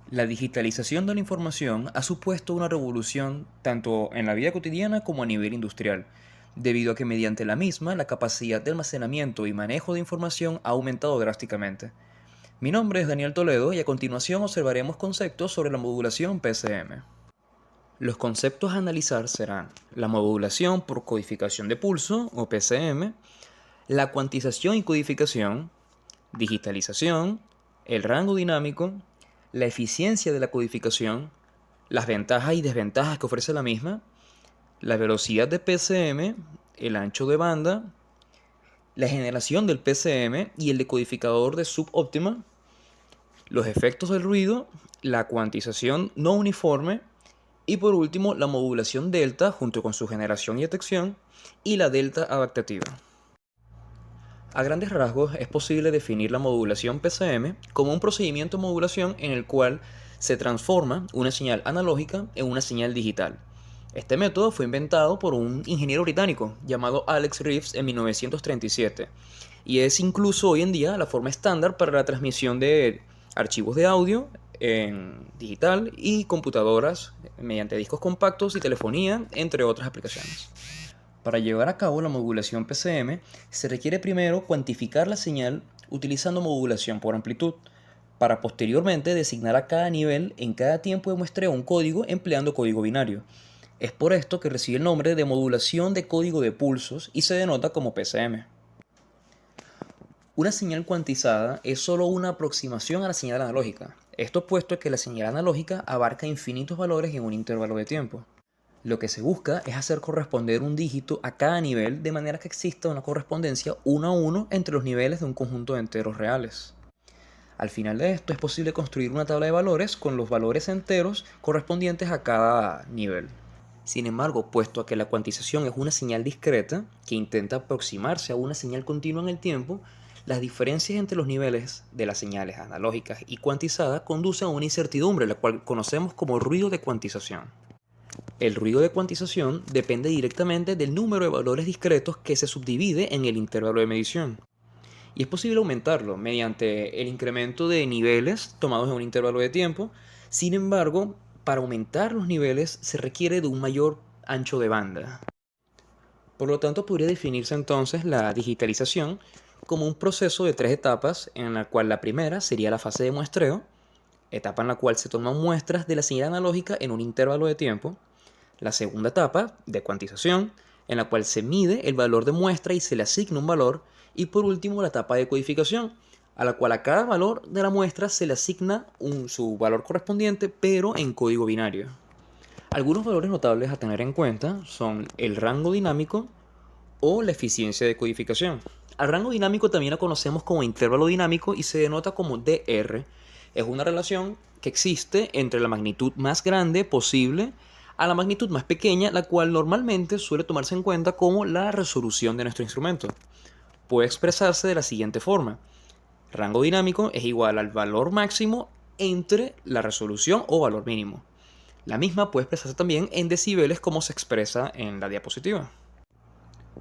La digitalización de la información ha supuesto una revolución tanto en la vida cotidiana como a nivel industrial, debido a que mediante la misma la capacidad de almacenamiento y manejo de información ha aumentado drásticamente. Mi nombre es Daniel Toledo y a continuación observaremos conceptos sobre la modulación PCM. Los conceptos a analizar serán la modulación por codificación de pulso o PCM, la cuantización y codificación, digitalización, el rango dinámico, la eficiencia de la codificación, las ventajas y desventajas que ofrece la misma, la velocidad de PCM, el ancho de banda, la generación del PCM y el decodificador de subóptima, los efectos del ruido, la cuantización no uniforme y por último la modulación delta junto con su generación y detección y la delta adaptativa. A grandes rasgos, es posible definir la modulación PCM como un procedimiento de modulación en el cual se transforma una señal analógica en una señal digital. Este método fue inventado por un ingeniero británico llamado Alex Reeves en 1937 y es incluso hoy en día la forma estándar para la transmisión de archivos de audio en digital y computadoras mediante discos compactos y telefonía, entre otras aplicaciones. Para llevar a cabo la modulación PCM, se requiere primero cuantificar la señal utilizando modulación por amplitud, para posteriormente designar a cada nivel en cada tiempo de muestreo un código empleando código binario. Es por esto que recibe el nombre de modulación de código de pulsos y se denota como PCM. Una señal cuantizada es solo una aproximación a la señal analógica, esto puesto que la señal analógica abarca infinitos valores en un intervalo de tiempo. Lo que se busca es hacer corresponder un dígito a cada nivel de manera que exista una correspondencia uno a uno entre los niveles de un conjunto de enteros reales. Al final de esto es posible construir una tabla de valores con los valores enteros correspondientes a cada nivel. Sin embargo, puesto a que la cuantización es una señal discreta que intenta aproximarse a una señal continua en el tiempo, las diferencias entre los niveles de las señales analógicas y cuantizadas conducen a una incertidumbre, la cual conocemos como ruido de cuantización. El ruido de cuantización depende directamente del número de valores discretos que se subdivide en el intervalo de medición. Y es posible aumentarlo mediante el incremento de niveles tomados en un intervalo de tiempo. Sin embargo, para aumentar los niveles se requiere de un mayor ancho de banda. Por lo tanto, podría definirse entonces la digitalización como un proceso de tres etapas en la cual la primera sería la fase de muestreo, etapa en la cual se toman muestras de la señal analógica en un intervalo de tiempo. La segunda etapa, de cuantización, en la cual se mide el valor de muestra y se le asigna un valor. Y por último, la etapa de codificación, a la cual a cada valor de la muestra se le asigna su valor correspondiente, pero en código binario. Algunos valores notables a tener en cuenta son el rango dinámico o la eficiencia de codificación. Al rango dinámico también lo conocemos como intervalo dinámico y se denota como dr. Es una relación que existe entre la magnitud más grande posible a la magnitud más pequeña, la cual normalmente suele tomarse en cuenta como la resolución de nuestro instrumento. Puede expresarse de la siguiente forma. Rango dinámico es igual al valor máximo entre la resolución o valor mínimo. La misma puede expresarse también en decibeles como se expresa en la diapositiva.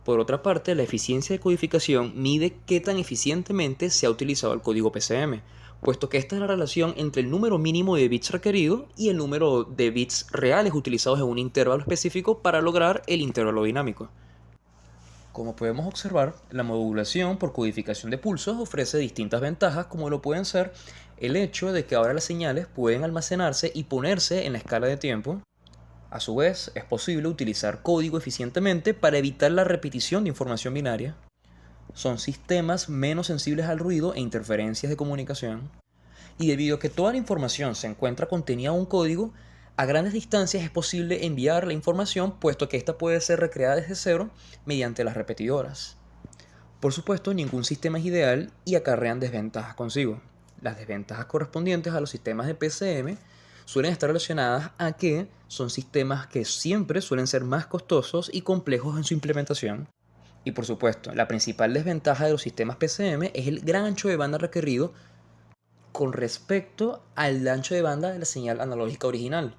Por otra parte, la eficiencia de codificación mide qué tan eficientemente se ha utilizado el código PCM, puesto que esta es la relación entre el número mínimo de bits requerido y el número de bits reales utilizados en un intervalo específico para lograr el intervalo dinámico. Como podemos observar, la modulación por codificación de pulsos ofrece distintas ventajas, como lo pueden ser el hecho de que ahora las señales pueden almacenarse y ponerse en la escala de tiempo. A su vez, es posible utilizar código eficientemente para evitar la repetición de información binaria. Son sistemas menos sensibles al ruido e interferencias de comunicación. Y debido a que toda la información se encuentra contenida en un código, a grandes distancias es posible enviar la información, puesto que ésta puede ser recreada desde cero mediante las repetidoras. Por supuesto, ningún sistema es ideal y acarrean desventajas consigo. Las desventajas correspondientes a los sistemas de PCM suelen estar relacionadas a que son sistemas que siempre suelen ser más costosos y complejos en su implementación. Y por supuesto, la principal desventaja de los sistemas PCM es el gran ancho de banda requerido con respecto al ancho de banda de la señal analógica original.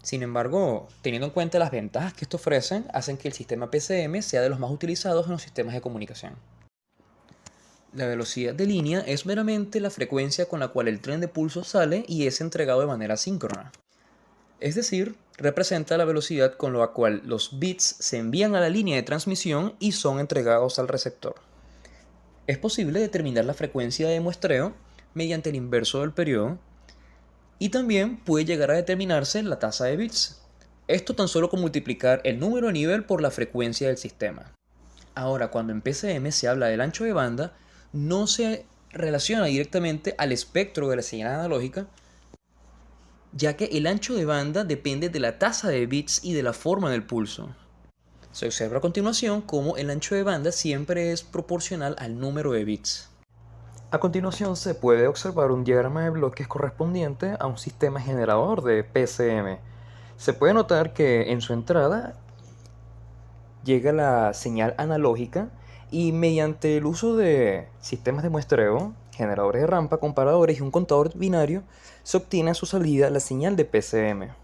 Sin embargo, teniendo en cuenta las ventajas que esto ofrecen, hacen que el sistema PCM sea de los más utilizados en los sistemas de comunicación. La velocidad de línea es meramente la frecuencia con la cual el tren de pulso sale y es entregado de manera síncrona. Es decir, representa la velocidad con la cual los bits se envían a la línea de transmisión y son entregados al receptor. Es posible determinar la frecuencia de muestreo mediante el inverso del periodo y también puede llegar a determinarse la tasa de bits. Esto tan solo con multiplicar el número de nivel por la frecuencia del sistema. Ahora, cuando en PCM se habla del ancho de banda, no se relaciona directamente al espectro de la señal analógica, ya que el ancho de banda depende de la tasa de bits y de la forma del pulso. Se observa a continuación cómo el ancho de banda siempre es proporcional al número de bits. A continuación se puede observar un diagrama de bloques correspondiente a un sistema generador de PCM. Se puede notar que en su entrada llega la señal analógica y mediante el uso de sistemas de muestreo, generadores de rampa, comparadores y un contador binario, se obtiene a su salida la señal de PCM.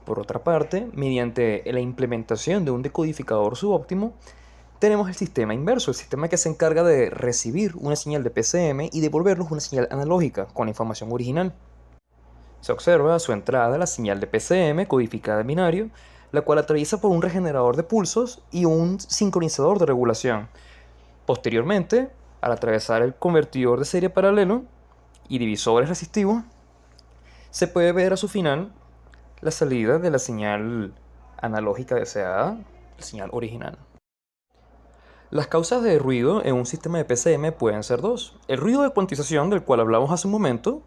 Por otra parte, mediante la implementación de un decodificador subóptimo, tenemos el sistema inverso, el sistema que se encarga de recibir una señal de PCM y devolvernos una señal analógica con la información original. Se observa a su entrada la señal de PCM codificada en binario, la cual atraviesa por un regenerador de pulsos y un sincronizador de regulación. Posteriormente, al atravesar el convertidor de serie paralelo y divisores resistivos, se puede ver a su final la salida de la señal analógica deseada, la señal original. Las causas de ruido en un sistema de PCM pueden ser dos. El ruido de cuantización, del cual hablamos hace un momento,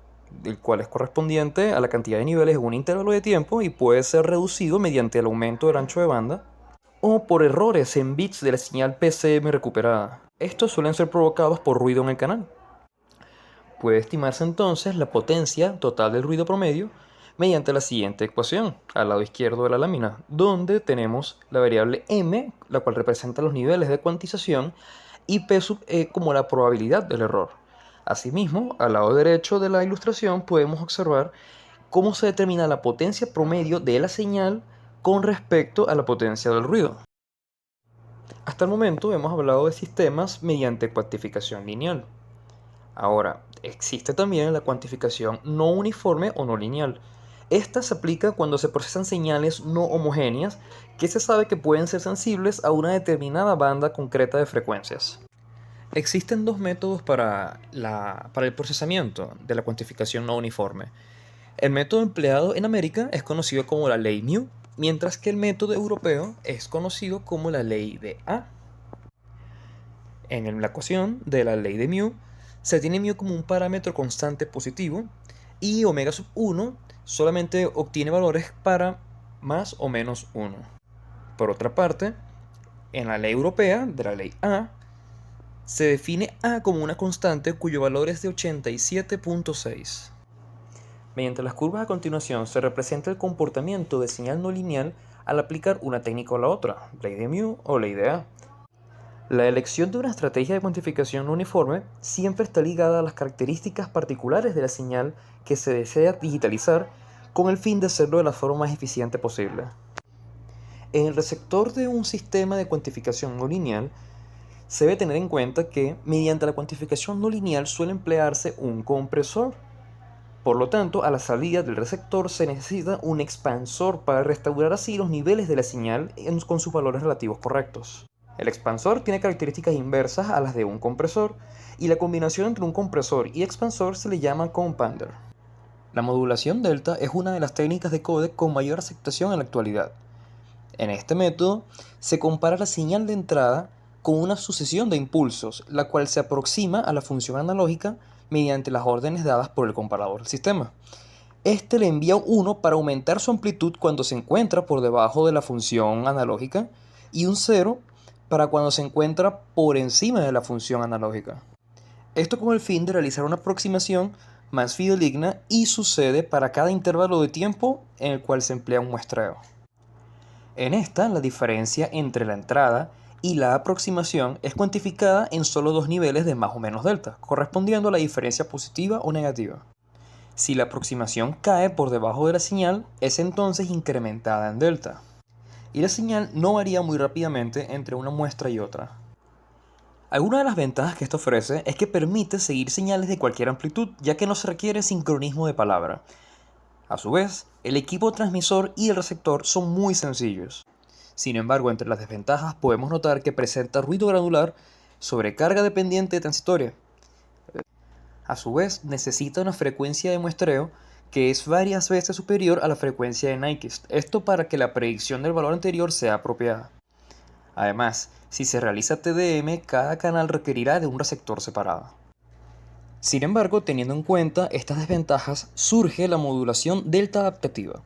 el cual es correspondiente a la cantidad de niveles en un intervalo de tiempo y puede ser reducido mediante el aumento del ancho de banda, o por errores en bits de la señal PCM recuperada. Estos suelen ser provocados por ruido en el canal. Puede estimarse entonces la potencia total del ruido promedio mediante la siguiente ecuación, al lado izquierdo de la lámina, donde tenemos la variable m, la cual representa los niveles de cuantización, y p sub e como la probabilidad del error. Asimismo, al lado derecho de la ilustración podemos observar cómo se determina la potencia promedio de la señal con respecto a la potencia del ruido. Hasta el momento hemos hablado de sistemas mediante cuantificación lineal. Ahora, existe también la cuantificación no uniforme o no lineal. Esta se aplica cuando se procesan señales no homogéneas que se sabe que pueden ser sensibles a una determinada banda concreta de frecuencias. Existen dos métodos para el procesamiento de la cuantificación no uniforme. El método empleado en América es conocido como la ley μ, mientras que el método europeo es conocido como la ley de A. En la ecuación de la ley de μ, se tiene μ como un parámetro constante positivo y omega sub 1 solamente obtiene valores para más o menos 1. Por otra parte, en la ley europea de la ley A, se define A como una constante cuyo valor es de 87.6. Mediante las curvas a continuación se representa el comportamiento de señal no lineal al aplicar una técnica o la otra, ley de μ o ley de A. La elección de una estrategia de cuantificación no uniforme siempre está ligada a las características particulares de la señal que se desea digitalizar con el fin de hacerlo de la forma más eficiente posible. En el receptor de un sistema de cuantificación no lineal, se debe tener en cuenta que mediante la cuantificación no lineal suele emplearse un compresor. Por lo tanto, a la salida del receptor se necesita un expansor para restaurar así los niveles de la señal con sus valores relativos correctos. El expansor tiene características inversas a las de un compresor, y la combinación entre un compresor y expansor se le llama compounder. La modulación delta es una de las técnicas de códec con mayor aceptación en la actualidad. En este método se compara la señal de entrada con una sucesión de impulsos, la cual se aproxima a la función analógica mediante las órdenes dadas por el comparador del sistema. Este le envía un 1 para aumentar su amplitud cuando se encuentra por debajo de la función analógica y un 0 para cuando se encuentra por encima de la función analógica. Esto con el fin de realizar una aproximación más fidedigna y sucede para cada intervalo de tiempo en el cual se emplea un muestreo. En esta, la diferencia entre la entrada y la aproximación es cuantificada en solo dos niveles de más o menos delta, correspondiendo a la diferencia positiva o negativa. Si la aproximación cae por debajo de la señal, es entonces incrementada en delta. Y la señal no varía muy rápidamente entre una muestra y otra. Alguna de las ventajas que esto ofrece es que permite seguir señales de cualquier amplitud, ya que no se requiere sincronismo de palabra. A su vez, el equipo transmisor y el receptor son muy sencillos. Sin embargo, entre las desventajas podemos notar que presenta ruido granular, sobrecarga dependiente transitoria. A su vez, necesita una frecuencia de muestreo que es varias veces superior a la frecuencia de Nyquist, esto para que la predicción del valor anterior sea apropiada. Además, si se realiza TDM, cada canal requerirá de un receptor separado. Sin embargo, teniendo en cuenta estas desventajas, surge la modulación delta adaptativa.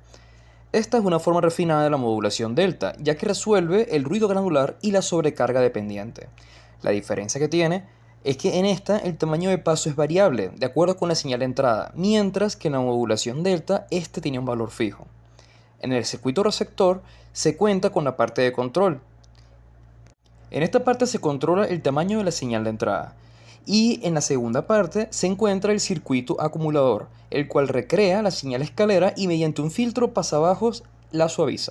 Esta es una forma refinada de la modulación delta, ya que resuelve el ruido granular y la sobrecarga dependiente. La diferencia que tiene es que en esta el tamaño de paso es variable, de acuerdo con la señal de entrada, mientras que en la modulación delta este tiene un valor fijo. En el circuito receptor se cuenta con la parte de control. En esta parte se controla el tamaño de la señal de entrada. Y en la segunda parte se encuentra el circuito acumulador, el cual recrea la señal escalera y mediante un filtro pasabajos la suaviza.